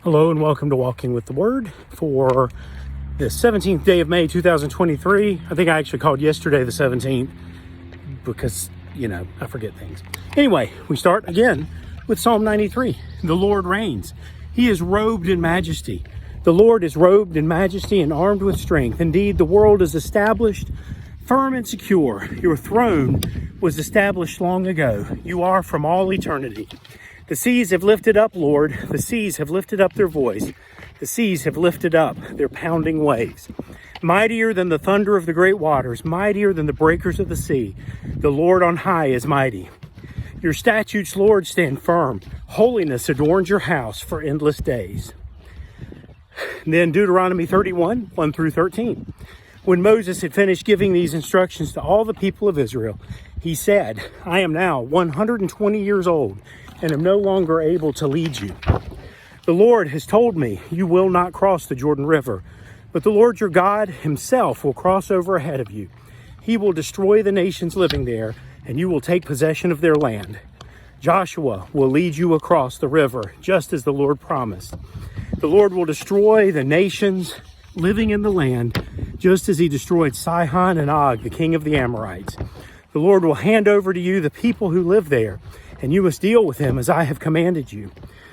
Hello and welcome to Walking with the Word for the 17th day of May 2023. I think I actually called yesterday the 17th because, I forget things. Anyway, we start again with Psalm 93. The Lord reigns. He is robed in majesty. The Lord is robed in majesty and armed with strength. Indeed, the world is established firm and secure. Your throne was established long ago. You are from all eternity. The seas have lifted up, Lord. The seas have lifted up their voice. The seas have lifted up their pounding waves. Mightier than the thunder of the great waters, mightier than the breakers of the sea. The Lord on high is mighty. Your statutes, Lord, stand firm. Holiness adorns your house for endless days. And then Deuteronomy 31, 1 through 13. When Moses had finished giving these instructions to all the people of Israel, he said, I am now 120 years old and am no longer able to lead you. The Lord has told me you will not cross the Jordan River, but the Lord your God himself will cross over ahead of you. He will destroy the nations living there, and you will take possession of their land. Joshua will lead you across the river, just as the Lord promised. The Lord will destroy the nations living in the land, just as he destroyed Sihon and Og, the king of the Amorites. The Lord will hand over to you the people who live there, and you must deal with them as I have commanded you.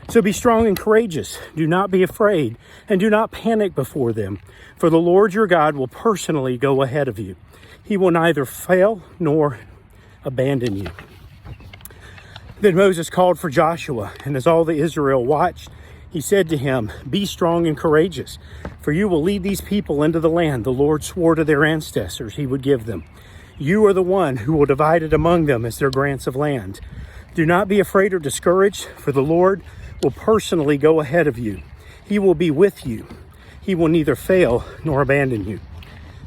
So be strong and courageous. Do not be afraid, and do not panic before them, for the Lord your God will personally go ahead of you. He will neither fail nor abandon you. Then Moses called for Joshua, and as all the Israel watched, he said to him, Be strong and courageous, for you will lead these people into the land the Lord swore to their ancestors he would give them. You are the one who will divide it among them as their grants of land. Do not be afraid or discouraged, for the Lord will personally go ahead of you. He will be with you. He will neither fail nor abandon you.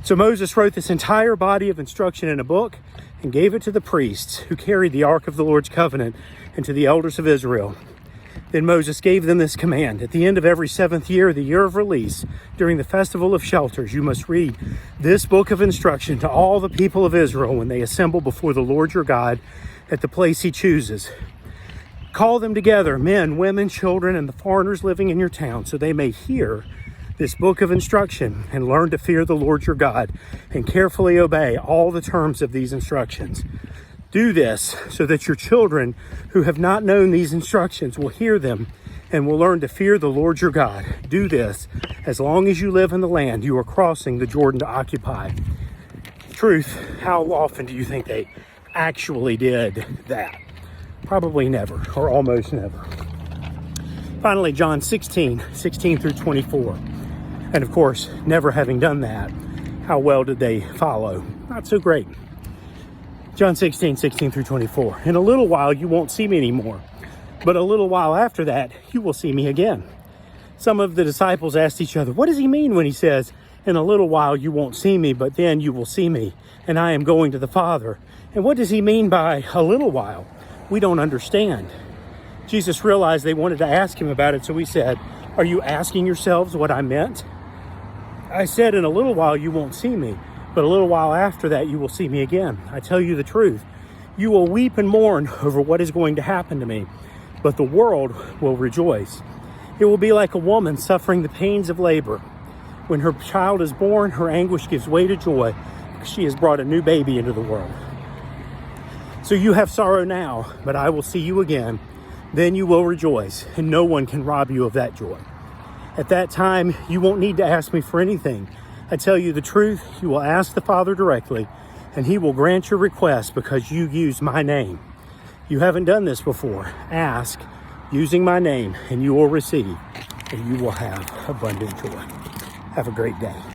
So Moses wrote this entire body of instruction in a book and gave it to the priests who carried the Ark of the Lord's covenant and to the elders of Israel. Then Moses gave them this command. At the end of every 7th year, the year of release, during the festival of shelters, you must read this book of instruction to all the people of Israel when they assemble before the Lord your God at the place he chooses. Call them together, men, women, children, and the foreigners living in your town, so they may hear this book of instruction and learn to fear the Lord your God and carefully obey all the terms of these instructions. Do this so that your children who have not known these instructions will hear them and will learn to fear the Lord your God. Do this as long as you live in the land you are crossing the Jordan to occupy. Truth, how often do you think they actually did that? Probably never, or almost never. Finally, John 16 through 24. And of course, never having done that, how well did they follow? Not so great. John 16 through 24. In a little while, you won't see me anymore. But a little while after that, you will see me again. Some of the disciples asked each other, what does he mean when he says, in a little while you won't see me, but then you will see me, and I am going to the Father? And what does he mean by a little while? We don't understand. Jesus realized they wanted to ask him about it, so he said, are you asking yourselves what I meant? I said, in a little while you won't see me, but a little while after that you will see me again. I tell you the truth. You will weep and mourn over what is going to happen to me, but the world will rejoice. It will be like a woman suffering the pains of labor. When her child is born, her anguish gives way to joy, because she has brought a new baby into the world. So you have sorrow now, but I will see you again. Then you will rejoice, and no one can rob you of that joy. At that time, you won't need to ask me for anything. I tell you the truth, you will ask the Father directly, and he will grant your request because you use my name. You haven't done this before. Ask, using my name, and you will receive, and you will have abundant joy. Have a great day.